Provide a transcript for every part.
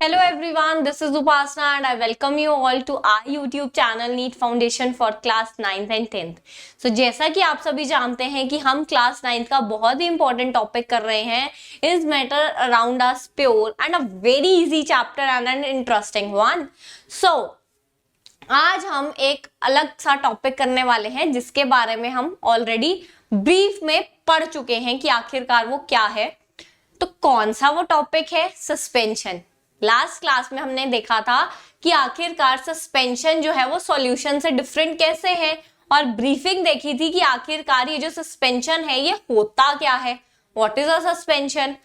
Hello everyone, this is Upasna and I welcome you all to our YouTube channel NEET Foundation for class 9th and 10th. So जैसा कि आप सभी जानते हैं कि हम क्लास 9th का बहुत ही important टॉपिक कर रहे हैं is matter around us pure and a very easy chapter and an interesting one. So आज हम एक अलग सा टॉपिक करने वाले हैं जिसके बारे में हम ऑलरेडी ब्रीफ में पढ़ चुके हैं कि आखिरकार वो क्या है. तो कौन सा वो टॉपिक है? सस्पेंशन. लास्ट क्लास में हमने देखा था कि आखिरकार सस्पेंशन जो है वो सॉल्यूशन से डिफरेंट कैसे है और ब्रीफिंग देखी थी कि आखिरकार ये जो सस्पेंशन है ये होता क्या है, व्हाट इज अ सस्पेंशन.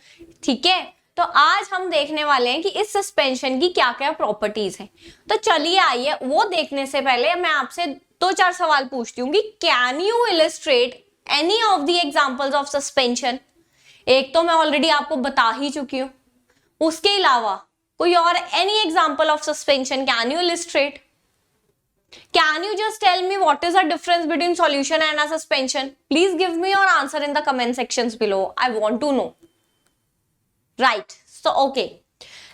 ठीक है, तो आज हम देखने वाले हैं कि इस सस्पेंशन की क्या क्या प्रॉपर्टीज हैं. तो चलिए आइए वो देखने से पहले मैं आपसे दो चार सवाल पूछती हूँ कि can you illustrate any of the examples of suspension. एक तो मैं ऑलरेडी आपको बता ही चुकी हूँ, उसके अलावा कोई और any example of suspension can you illustrate. Can you just tell me what is the difference between solution and a suspension. Please give me your answer in the comment sections below. I want to know. Right, so okay,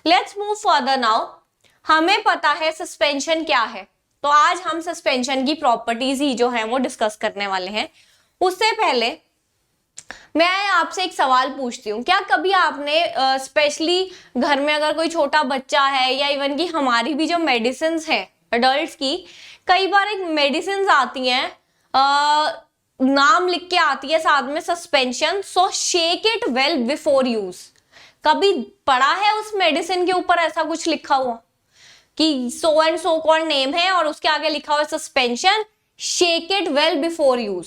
let's move further now. हमें पता है suspension क्या है, तो आज हम suspension की properties ही जो है वो डिस्कस करने वाले हैं. उससे पहले मैं आपसे एक सवाल पूछती हूँ, क्या कभी आपने स्पेशली घर में अगर कोई छोटा बच्चा है या इवन कि हमारी भी जो मेडिसिन है अडल्ट्स की, कई बार एक मेडिसिन आती हैं नाम लिख के आती है साथ में suspension, so shake it well before use. कभी पढ़ा है उस मेडिसिन के ऊपर ऐसा कुछ लिखा हुआ कि so and so called name है और उसके आगे लिखा हुआ suspension, shake it well before use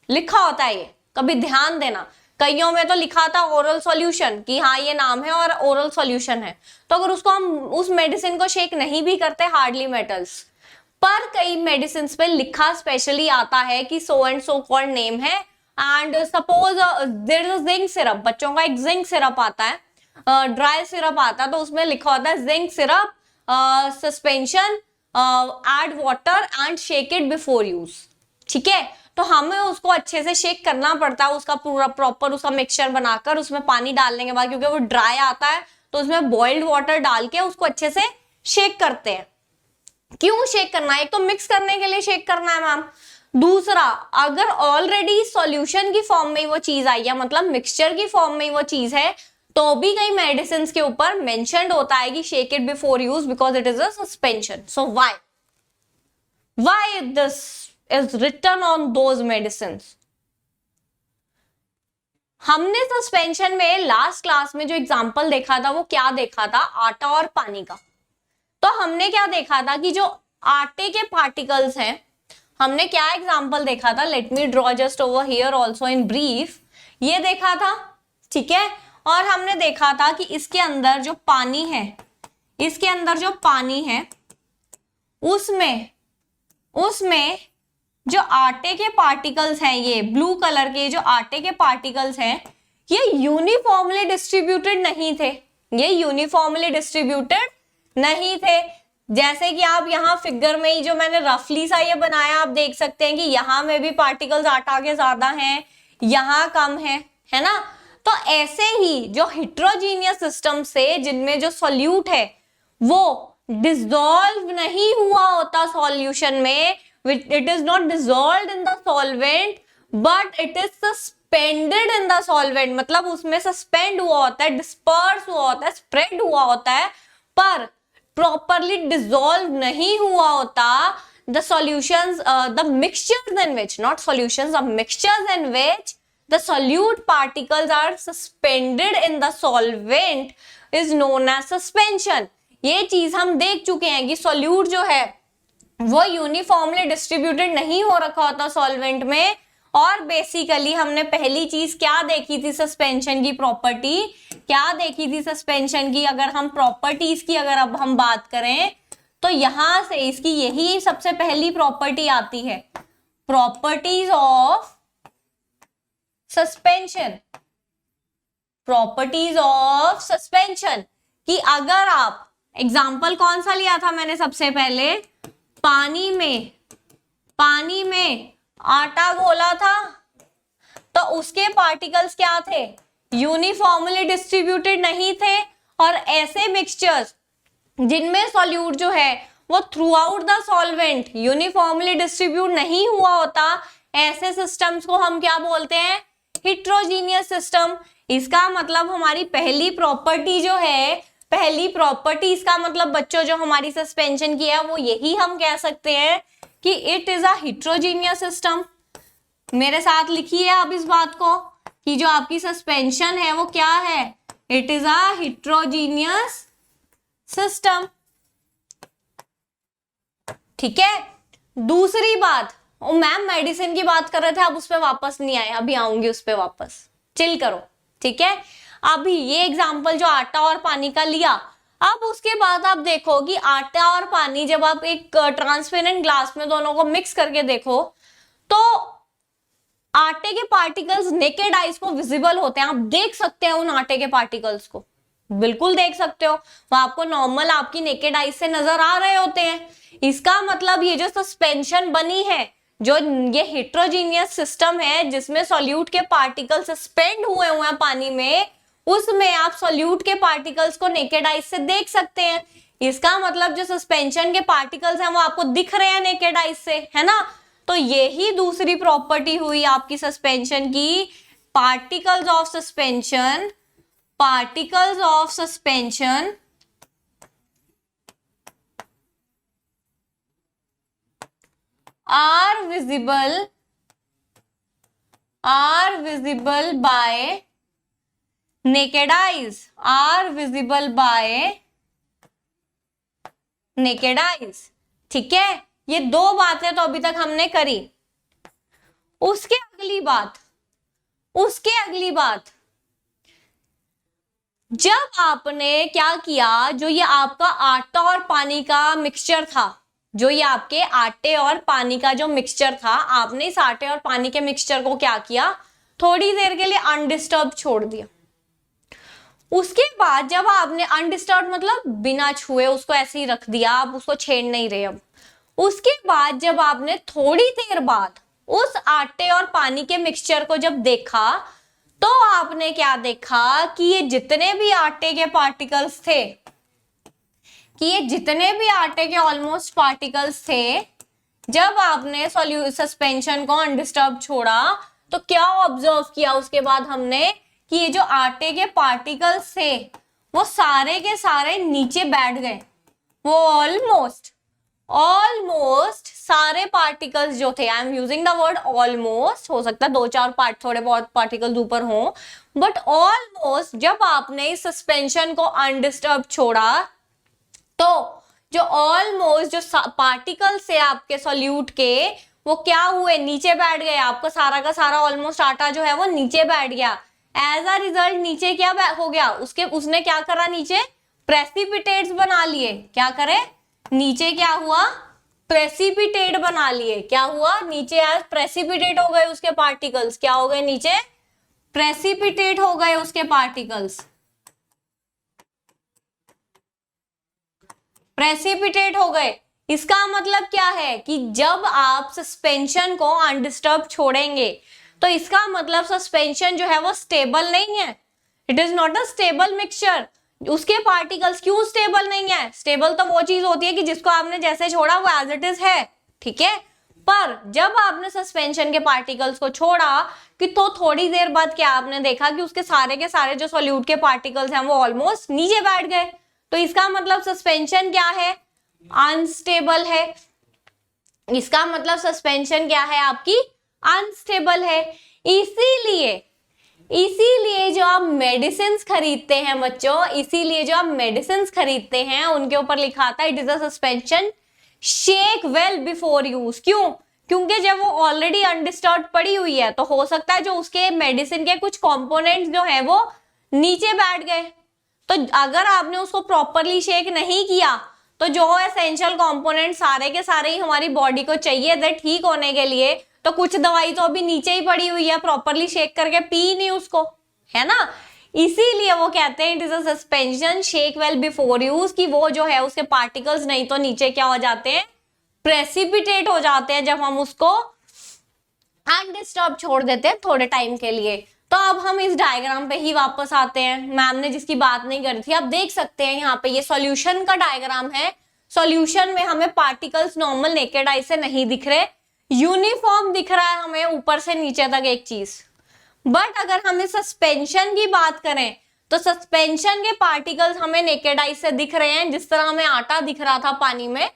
लिखा होता है. ये कभी ध्यान देना, कईयों में तो लिखा था ओरल सॉल्यूशन कि हाँ ये नाम है और ओरल सॉल्यूशन है, तो अगर उसको हम उस मेडिसिन को शेक नहीं भी करते हार्डली मेटल्स, पर कई मेडिसिन पे लिखा स्पेशली आता है कि so and so called name है. And suppose there is a zinc syrup, बच्चों का एक जिंक सिरप आता है, ड्राई सिरप आता है, तो उसमें लिखा होता है zinc syrup suspension add water and shake it before use. ठीक है, तो हमें उसको अच्छे से शेक करना पड़ता है, उसका पूरा प्रॉपर उसका मिक्सचर बनाकर उसमें पानी डालने के बाद, क्योंकि वो ड्राई आता है तो उसमें बॉइल्ड वाटर डाल के उसको अच्छे से शेक करते हैं. क्यों शेक करना है? एक तो मिक्स करने के लिए शेक करना है मैम. दूसरा, अगर ऑलरेडी सॉल्यूशन की फॉर्म में वो चीज आई है, मतलब मिक्सचर की फॉर्म में वो चीज है, तो भी कई मेडिसिन के ऊपर मेंशन्ड होता है कि shake it before use because it is a suspension. So why this is written on those medicines. हमने सस्पेंशन में लास्ट क्लास में जो एग्जांपल देखा था वो क्या देखा था? आटा और पानी का. तो हमने क्या देखा था कि जो आटे के पार्टिकल्स हैं, हमने क्या एग्जांपल देखा था? Let me draw just over here also in brief. ये देखा था, ठीक है, और हमने देखा था कि इसके अंदर जो पानी है, इसके अंदर जो पानी है उसमें जो आटे के पार्टिकल्स हैं, ये ब्लू कलर के जो आटे के पार्टिकल्स हैं, ये यूनिफॉर्मली डिस्ट्रीब्यूटेड नहीं थे. ये यूनिफॉर्मली डिस्ट्रीब्यूटेड नहीं थे. जैसे कि आप यहाँ फिगर में ही जो मैंने रफली सा ये बनाया, आप देख सकते हैं कि यहाँ में भी पार्टिकल्स आटा के ज्यादा हैं, यहाँ कम है ना. तो ऐसे ही जो हेट्रोजीनियस सिस्टम से जिनमें जो सॉल्यूट है वो डिसॉल्व नहीं हुआ होता सॉल्यूशन में, it is not dissolved in the solvent but it is suspended in the solvent. मतलब उसमें suspend हुआ होता है, disperse हुआ होता है, spread हुआ होता है, पर properly dissolve नहीं हुआ होता. The solutions, the mixtures in which, not solutions, the mixtures in which the solute particles are suspended in the solvent is known as suspension. ये चीज हम देख चुके हैं कि solute जो है वो यूनिफॉर्मली डिस्ट्रीब्यूटेड नहीं हो रखा होता सॉल्वेंट में. और बेसिकली हमने पहली चीज क्या देखी थी? सस्पेंशन की प्रॉपर्टी क्या देखी थी? सस्पेंशन की अगर हम प्रॉपर्टीज की अगर अब हम बात करें तो यहां से इसकी यही सबसे पहली प्रॉपर्टी आती है, properties of suspension. Properties of suspension कि अगर आप एग्जाम्पल कौन सा लिया था मैंने सबसे पहले? पानी में आटा घोला था, तो उसके पार्टिकल्स क्या थे? यूनिफॉर्मली डिस्ट्रीब्यूटेड नहीं थे. और ऐसे मिक्सचर्स जिनमें सॉल्यूट जो है वो through out the solvent uniformly distribute नहीं हुआ होता, ऐसे सिस्टम्स को हम क्या बोलते हैं? Heterogeneous system. इसका मतलब हमारी पहली प्रॉपर्टी जो है, पहली प्रॉपर्टी इसका मतलब बच्चों जो हमारी सस्पेंशन की है वो यही हम कह सकते हैं कि it is a heterogeneous system. मेरे साथ लिखिए आप इस बात को कि जो आपकी सस्पेंशन है वो क्या है? It is a heterogeneous system. ठीक है। दूसरी बात, मैम मेडिसिन की बात कर रहे थे, अब उस पर वापस नहीं आए, अभी आऊंगी उस पर वापस, चिल करो। ठीक है, अभी ये एग्जांपल जो आटा और पानी का लिया, अब उसके बाद आप देखो कि आटा और पानी जब आप एक ट्रांसपेरेंट ग्लास में दोनों को मिक्स करके देखो तो आटे के पार्टिकल्स नेकेड आइज को विजिबल होते हैं। आप देख सकते हैं उन आटे के पार्टिकल्स को, बिल्कुल देख सकते हो, वो आपको नॉर्मल आपकी नेकेड आइज से नजर आ रहे होते हैं। इसका मतलब ये जो सस्पेंशन बनी है, जो ये हेट्रोजीनियस सिस्टम है जिसमें सॉल्यूट के पार्टिकल सस्पेंड हुए हैं पानी में, उसमें आप सॉल्यूट के पार्टिकल्स को नेकेड आइज से देख सकते हैं। इसका मतलब जो सस्पेंशन के पार्टिकल्स हैं वो आपको दिख रहे हैं नेकेड आइज से, है ना? तो यही दूसरी प्रॉपर्टी हुई आपकी सस्पेंशन की, particles of suspension, particles of suspension are visible by naked eyes, are visible by naked eyes। ठीक है, ये दो बातें तो अभी तक हमने करी। उसके अगली बात, जब आपने क्या किया, जो ये आपका आटा और पानी का मिक्सचर था, जो ये आपके आटे और पानी का जो मिक्सचर था, आपने इस आटे और पानी के मिक्सचर को क्या किया, थोड़ी देर के लिए अनडिस्टर्ब छोड़ दिया। उसके बाद जब आपने अनडिस्टर्ब मतलब बिना छुए उसको ऐसे ही रख दिया, आप उसको छेड़ नहीं रहे अब। उसके बाद जब आपने थोड़ी देर बाद उस आटे और पानी के मिक्सचर को जब देखा तो आपने क्या देखा कि ये जितने भी आटे के पार्टिकल्स थे, कि ये जितने भी आटे के ऑलमोस्ट पार्टिकल्स थे, जब आपने सस्पेंशन को अनडिस्टर्ब छोड़ा तो क्या ऑब्जर्व किया उसके बाद हमने कि ये जो आटे के पार्टिकल्स थे वो सारे के सारे नीचे बैठ गए। वो ऑलमोस्ट सारे पार्टिकल्स जो थे, I am using the word almost, हो सकता है दो चार थोड़े बहुत पार्टिकल्स ऊपर हों, बट ऑलमोस्ट जब आपने इस सस्पेंशन को अनडिस्टर्ब छोड़ा तो जो ऑलमोस्ट जो पार्टिकल्स है आपके सॉल्यूट के, वो क्या हुए, नीचे बैठ गए। आपका सारा का सारा ऑलमोस्ट आटा जो है वो नीचे बैठ गया। एज अ रिजल्ट नीचे क्या हो गया, उसने क्या करा, नीचे प्रेसिपिटेट्स बना लिए। क्या करे, नीचे क्या हुआ, प्रेसिपिटेट बना लिए। क्या हुआ, नीचे आज प्रेसिपिटेट हो गए उसके पार्टिकल्स। क्या हो गए, नीचे प्रेसिपिटेट हो गए उसके पार्टिकल्स, प्रेसिपिटेट हो गए। इसका मतलब क्या है कि जब आप सस्पेंशन को अनडिस्टर्ब छोड़ेंगे तो इसका मतलब सस्पेंशन जो है वो स्टेबल नहीं है। It is not a stable mixture. उसके पार्टिकल्स क्यों स्टेबल नहीं है? स्टेबल तो वो चीज होती है कि जिसको आपने जैसे छोड़ा वो एज इट इज है, ठीक है। पर जब आपने सस्पेंशन के पार्टिकल्स को छोड़ा कि तो थोड़ी देर बाद क्या आपने देखा कि उसके सारे के सारे जो सॉल्यूट के पार्टिकल्स हैं वो ऑलमोस्ट नीचे बैठ गए। तो इसका मतलब सस्पेंशन क्या है, अनस्टेबल है। इसका मतलब सस्पेंशन क्या है आपकी, अनस्टेबल है। इसीलिए जो आप मेडिसिन खरीदते हैं बच्चों, इसीलिए जो आप मेडिसिन खरीदते हैं उनके ऊपर लिखा आता है it is a suspension, shake well before use. क्यों? क्योंकि जब वो ऑलरेडी अनडिस्टर्ब पड़ी हुई है तो हो सकता है जो उसके मेडिसिन के कुछ कंपोनेंट्स जो है वो नीचे बैठ गए। तो अगर आपने उसको प्रॉपरली शेक नहीं किया तो जो एसेंशियल कंपोनेंट सारे के सारे ही हमारी बॉडी को चाहिए थे ठीक होने के लिए, तो कुछ दवाई तो अभी नीचे ही पड़ी हुई है, प्रॉपरली शेक करके पी नहीं उसको, है ना। इसीलिए वो कहते हैं it is a suspension shake well before use, कि वो जो है उसके पार्टिकल्स नहीं तो नीचे क्या हो जाते हैं, प्रेसिपिटेट हो जाते हैं जब हम उसको अनडिस्टर्ब छोड़ देते हैं थोड़े टाइम के लिए। तो अब हम इस डायग्राम पे ही वापस आते हैं, मैम ने जिसकी बात नहीं करी थी। आप देख सकते हैं यहाँ पे ये सॉल्यूशन का डायग्राम है। सॉल्यूशन में हमें पार्टिकल्स नॉर्मल नेकेड आई से नहीं दिख रहे, यूनिफॉर्म दिख रहा है हमें ऊपर से नीचे तक एक चीज। बट अगर हमें सस्पेंशन की बात करें तो सस्पेंशन के पार्टिकल्स हमें नेकेड आई से दिख रहे हैं, जिस तरह हमें आटा दिख रहा था पानी में,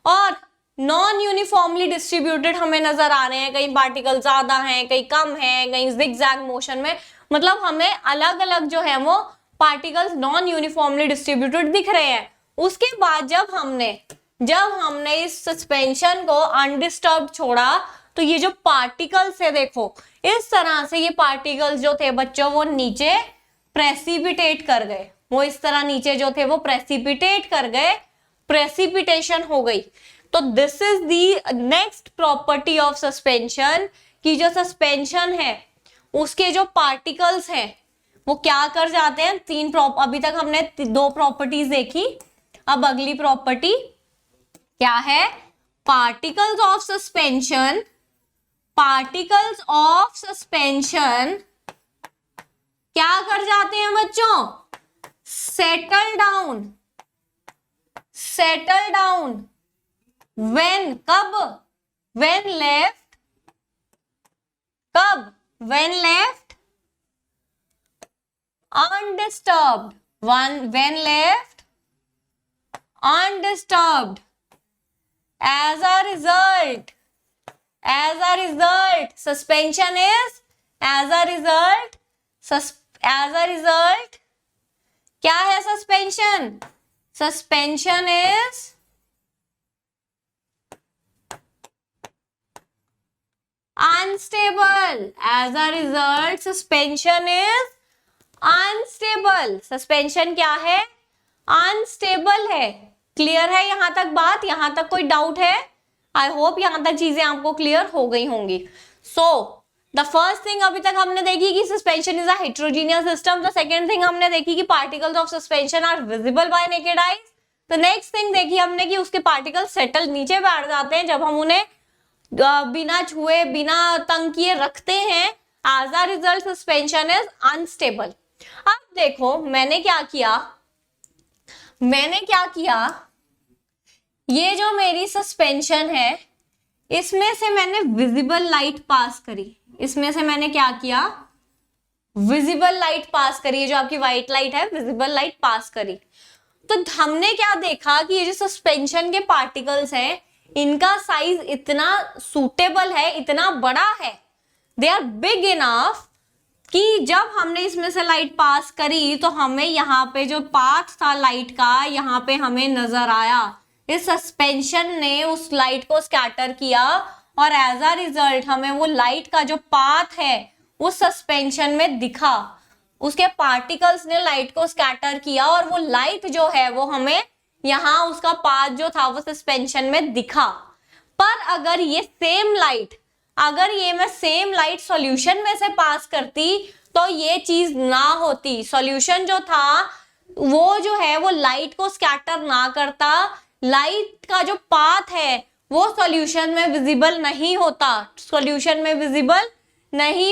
और नॉन यूनिफॉर्मली डिस्ट्रीब्यूटेड हमें नजर आ रहे हैं। कहीं पार्टिकल ज्यादा हैं, कहीं कम है, कहीं जिगजैग मोशन में, मतलब हमें अलग अलग जो है वो पार्टिकल्स नॉन यूनिफॉर्मली डिस्ट्रीब्यूटेड दिख रहे हैं। उसके बाद जब हमने इस सस्पेंशन को अनडिस्टर्ब्ड छोड़ा तो ये जो पार्टिकल्स है, देखो इस तरह से ये पार्टिकल्स जो थे बच्चों वो नीचे प्रेसिपिटेट कर गए। वो इस तरह नीचे जो थे वो प्रेसिपिटेट कर गए, प्रेसिपिटेशन हो गई। तो this is the next property of suspension, कि जो सस्पेंशन है उसके जो पार्टिकल्स हैं वो क्या कर जाते हैं। अभी तक हमने 2 प्रॉपर्टीज देखी, अब अगली प्रॉपर्टी क्या है, particles of suspension. Particles of suspension क्या कर जाते हैं बच्चों, सेटल डाउन व्हेन, कब, when left undisturbed, when left undisturbed. As a result suspension is, as a result क्या है suspension is unstable. As a result suspension is unstable. Suspension क्या है, अनस्टेबल है। क्लियर है यहां तक बात, यहां तक कोई डाउट है? आई होप यहां तक चीजें आपको क्लियर हो गई होंगी। सो द फर्स्ट थिंग अभी तक हमने देखी कि suspension is a heterogeneous system. The second thing हमने देखी कि particles of suspension are visible by naked eyes. The next thing देखी हमने कि उसके पार्टिकल्स सेटल नीचे बैठ जाते हैं जब हम उन्हें बिना छुए बिना तंग किए रखते हैं। As a result suspension is unstable. अब देखो मैंने क्या किया, ये जो मेरी सस्पेंशन है इसमें से मैंने विजिबल लाइट पास करी। इसमें से मैंने क्या किया, विजिबल लाइट पास करी। जो आपकी व्हाइट लाइट है विजिबल लाइट पास करी। तो हमने क्या देखा कि ये जो सस्पेंशन के पार्टिकल्स हैं इनका साइज इतना सूटेबल है, इतना बड़ा है, दे आर बिग इनफ कि जब हमने इसमें से लाइट पास करी तो हमें यहाँ पे जो पाथ था लाइट का, यहाँ पे हमें नजर आया। इस सस्पेंशन ने उस लाइट को स्कैटर किया और एज अ रिजल्ट हमें वो लाइट का जो पाथ है उस सस्पेंशन में दिखा। उसके पार्टिकल्स ने लाइट को स्कैटर किया और वो लाइट जो है वो हमें यहाँ उसका पाथ जो था वो सस्पेंशन में दिखा। पर अगर ये सेम लाइट, अगर ये मैं सेम लाइट सॉल्यूशन में से पास करती तो ये चीज ना होती। सॉल्यूशन जो था वो जो है वो लाइट को स्कैटर ना करता, लाइट का जो पाथ है वो सॉल्यूशन में विजिबल नहीं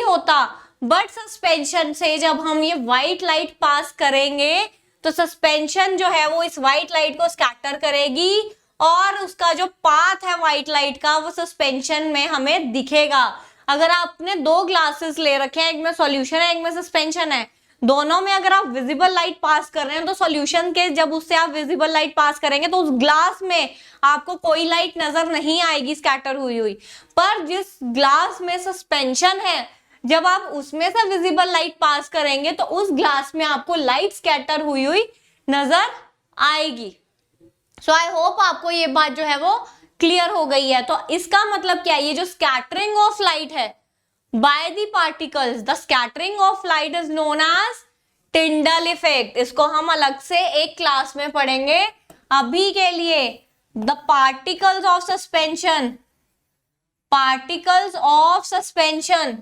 होता, बट सस्पेंशन से जब हम ये व्हाइट लाइट पास करेंगे तो सस्पेंशन जो है वो इस व्हाइट लाइट को स्कैटर करेगी और उसका जो पाथ है व्हाइट लाइट का वो सस्पेंशन में हमें दिखेगा। अगर आपने 2 ग्लासेस ले रखे हैं, एक में सॉल्यूशन है एक में सस्पेंशन है, दोनों में अगर आप विजिबल लाइट पास कर रहे हैं तो सॉल्यूशन के जब उससे आप विजिबल लाइट पास करेंगे तो उस ग्लास में आपको कोई लाइट नजर नहीं आएगी स्कैटर हुई। पर जिस ग्लास में सस्पेंशन है जब आप उसमें से विजिबल लाइट पास करेंगे तो उस ग्लास में आपको लाइट स्कैटर हुई नजर आएगी। सो आई होप आपको ये बात जो है वो क्लियर हो गई है। तो इसका मतलब क्या है, ये जो स्कैटरिंग ऑफ लाइट है by the particles, the scattering of light is known as Tyndall effect. इसको हम अलग से एक क्लास में पढ़ेंगे। अभी के लिए द पार्टिकल्स ऑफ सस्पेंशन,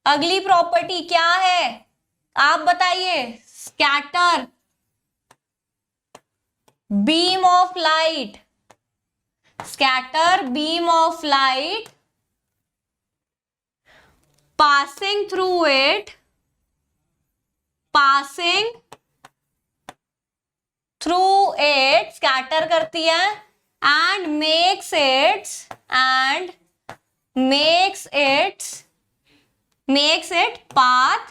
अगली प्रॉपर्टी क्या है आप बताइए, scatter beam of light, scatter beam of light passing through it, passing through it, scatter करती है, and makes it path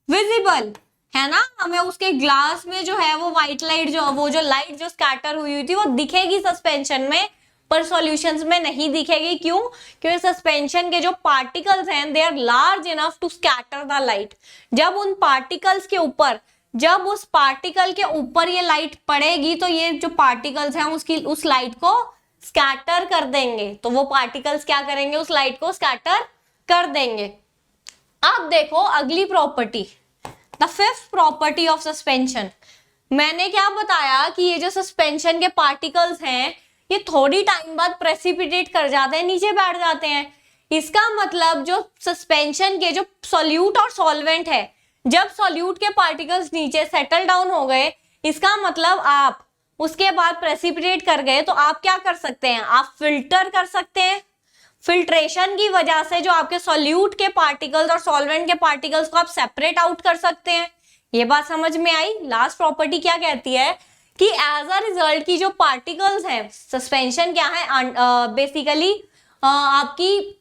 visible, है ना। हमें उसके ग्लास में जो है वो व्हाइट लाइट जो लाइट जो स्कैटर हुई थी वो दिखेगी सस्पेंशन में, पर सॉल्यूशंस में नहीं दिखेगी। क्यों? क्योंकि सस्पेंशन के जो पार्टिकल्स हैं they are large enough to scatter the light. जब उन पार्टिकल्स के ऊपर, जब उस पार्टिकल के ऊपर ये लाइट पड़ेगी तो ये जो पार्टिकल्स हैं उस लाइट को स्कैटर कर देंगे। तो वो पार्टिकल्स क्या करेंगे? उस लाइट को स्कैटर कर देंगे। अब देखो अगली property, the fifth property of suspension. मैंने क्या बताया कि ये जो सस्पेंशन के पार्टिकल्स हैं ये थोड़ी टाइम बाद प्रेसिपिटेट कर जाते हैं, नीचे बैठ जाते हैं। इसका मतलब जो सस्पेंशन के जो सॉल्यूट और सॉल्वेंट है, जब सॉल्यूट के पार्टिकल्स नीचे सेटल डाउन हो गए, इसका मतलब आप उसके बाद प्रेसिपिटेट कर गए, तो आप क्या कर सकते हैं? आप फिल्टर कर सकते हैं। फिल्ट्रेशन की वजह से जो आपके सॉल्यूट के पार्टिकल्स और सॉल्वेंट के पार्टिकल्स को आप सेपरेट आउट कर सकते हैं। ये बात समझ में आई? लास्ट प्रॉपर्टी क्या कहती है कि एज अ रिजल्ट की जो पार्टिकल्स हैं, सस्पेंशन क्या है? बेसिकली आपकी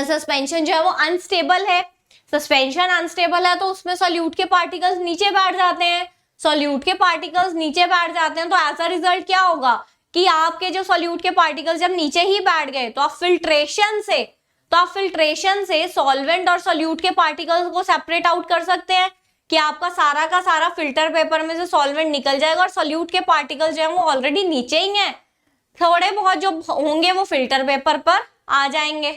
सस्पेंशन जो है वो अनस्टेबल है। सस्पेंशन अनस्टेबल है तो उसमें सॉल्यूट के पार्टिकल्स नीचे बैठ जाते हैं। सॉल्यूट के पार्टिकल्स नीचे बैठ जाते हैं तो एज अ रिजल्ट क्या होगा कि आपके जो सॉल्यूट के पार्टिकल्स जब नीचे ही बैठ गए तो आप फिल्ट्रेशन से सॉल्वेंट और सॉल्यूट के पार्टिकल्स को सेपरेट आउट कर सकते हैं कि आपका सारा का सारा फिल्टर पेपर में से सॉल्वेंट निकल जाएगा और सॉल्यूट के पार्टिकल्स जो है वो ऑलरेडी नीचे ही हैं, थोड़े बहुत जो होंगे वो फिल्टर पेपर पर आ जाएंगे।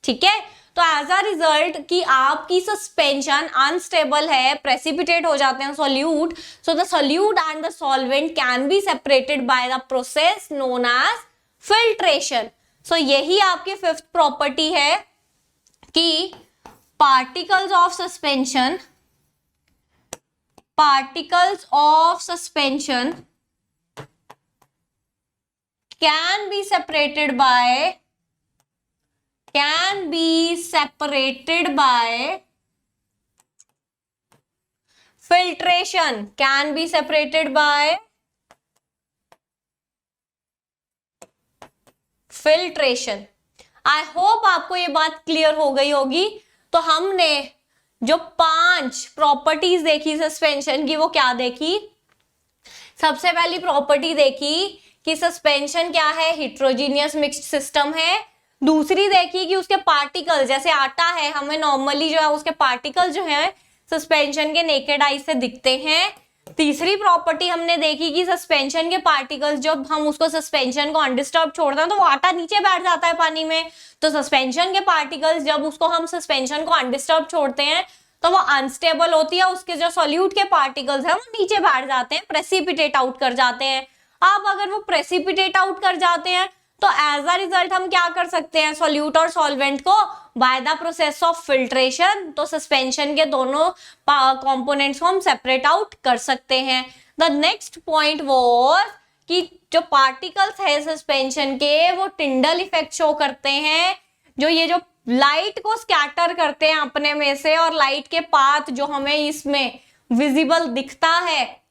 ठीक है, तो एज अ रिजल्ट कि आपकी सस्पेंशन अनस्टेबल है, प्रेसिपिटेट हो जाते हैं solute, so the solute and the solvent can be separated by the process known as filtration. So यही आपकी फिफ्थ प्रॉपर्टी है कि particles of suspension can be separated by filtration, can be separated by filtration। I hope आपको ये बात clear हो गई होगी। तो हमने जो 5 प्रॉपर्टीज देखी सस्पेंशन की, वो क्या देखी? सबसे पहली प्रॉपर्टी देखी कि सस्पेंशन क्या है? हेट्रोजीनियस मिक्स्ड सिस्टम है। दूसरी देखी कि उसके पार्टिकल, जैसे आटा है, हमें नॉर्मली जो है उसके पार्टिकल जो है सस्पेंशन के नेकेड आई से दिखते हैं। तीसरी प्रॉपर्टी हमने देखी कि सस्पेंशन के पार्टिकल्स जब हम उसको सस्पेंशन को अनडिस्टर्ब छोड़ते हैं तो वो आटा नीचे बैठ जाता है पानी में। तो सस्पेंशन के पार्टिकल्स जब उसको हम सस्पेंशन को अनडिस्टर्ब छोड़ते हैं तो वो अनस्टेबल होती है, उसके जो सॉल्यूट के पार्टिकल्स हैं वो नीचे बैठ जाते हैं, प्रेसिपिटेट आउट कर जाते हैं। अब अगर वो प्रेसिपिटेट आउट कर जाते हैं तो एज अ रिजल्ट हम क्या कर सकते हैं? सॉल्यूट और सॉल्वेंट को bye the process of filtration, तो सस्पेंशन के दोनों कंपोनेंट्स को हम सेपरेट आउट कर सकते हैं। द नेक्स्ट पॉइंट वाज कि जो पार्टिकल्स है सस्पेंशन के वो टिंडल इफेक्ट शो करते हैं। ये जो लाइट को स्कैटर करते हैं अपने में से, और लाइट के पाथ जो हमें इसमें विजिबल दिखता है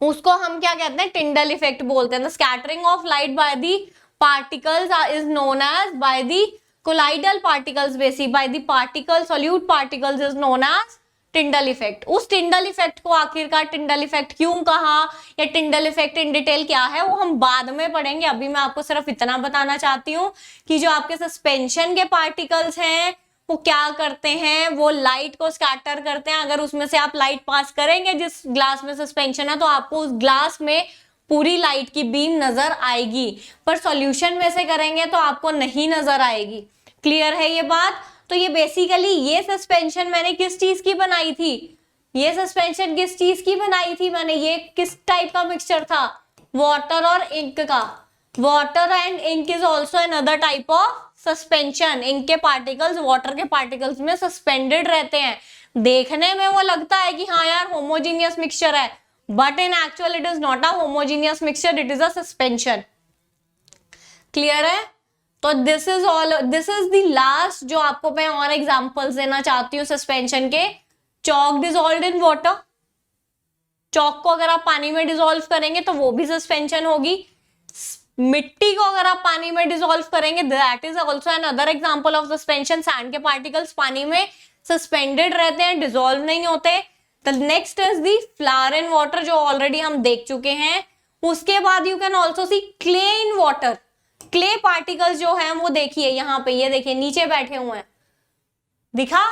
उसको हम क्या कहते हैं? टिंडल इफेक्ट बोलते हैं। The scattering of light by the particles is known as by the colloidal particles by the particle solute particles is known as Tyndall effect. उस टिंडल इफेक्ट को आखिरकार टिंडल इफेक्ट क्यों कहा या टिंडल इफेक्ट इन डिटेल क्या है वो हम बाद में पढ़ेंगे। अभी मैं आपको सिर्फ इतना बताना चाहती हूँ कि जो आपके सस्पेंशन के पार्टिकल्स हैं वो क्या करते हैं? वो लाइट को स्कैटर करते हैं। अगर उसमें से आप लाइट पास करेंगे जिस ग्लास में सस्पेंशन है तो आपको उस ग्लास में पूरी लाइट की बीम नजर आएगी, पर सॉल्यूशन में से करेंगे तो आपको नहीं नजर आएगी। क्लियर है ये बात? तो ये बेसिकली ये सस्पेंशन मैंने किस चीज की बनाई थी? ये सस्पेंशन किस चीज की बनाई थी मैंने? ये किस टाइप का मिक्सचर था? वाटर और इंक का। Water and ink is also another type of suspension. Ink के पार्टिकल्स वाटर के पार्टिकल्स में सस्पेंडेड रहते हैं। देखने में वो लगता है कि हाँ यार होमोजीनियस मिक्सचर है, but in actual it is not a homogeneous mixture, it is a suspension। Clear है? तो दिस इज द लास्ट जो आपको मैं और एग्जांपल्स देना चाहती हूँ सस्पेंशन के। Chalk dissolve in water, chalk को अगर आप पानी में डिजोल्व करेंगे तो वो भी सस्पेंशन होगी। मिट्टी को अगर आप पानी में डिसॉल्व करेंगे that is also an other example of suspension. Sand के पार्टिकल्स पानी में सस्पेंडेड रहते हैं, डिसॉल्व नहीं होते। The next is the flower in water जो ऑलरेडी हम देख चुके हैं। उसके बाद you can also see clay in water, clay particles जो है वो देखिए यहाँ पे, ये देखिए नीचे बैठे हुए हैं, दिखा?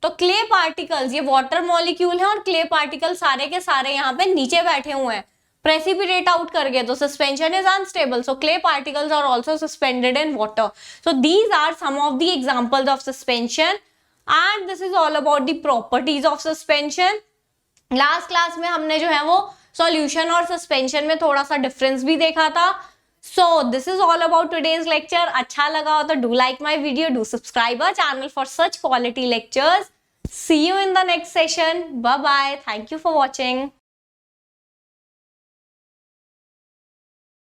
तो क्ले पार्टिकल्स, ये वाटर मॉलिक्यूल है और क्ले पार्टिकल सारे के सारे यहाँ पे नीचे बैठे हुए हैं, precipitate out कर गए तो suspension is unstable, so clay particles are also suspended in water. So these are some of the examples of suspension and this is all about the properties of suspension. Last class में हमने जो है वो solution और suspension में थोड़ा सा difference भी देखा था। So this is all about today's lecture. अच्छा लगा हो तो do like my video, do subscribe our channel for such quality lectures. See you in the next session. Bye bye. Thank you for watching.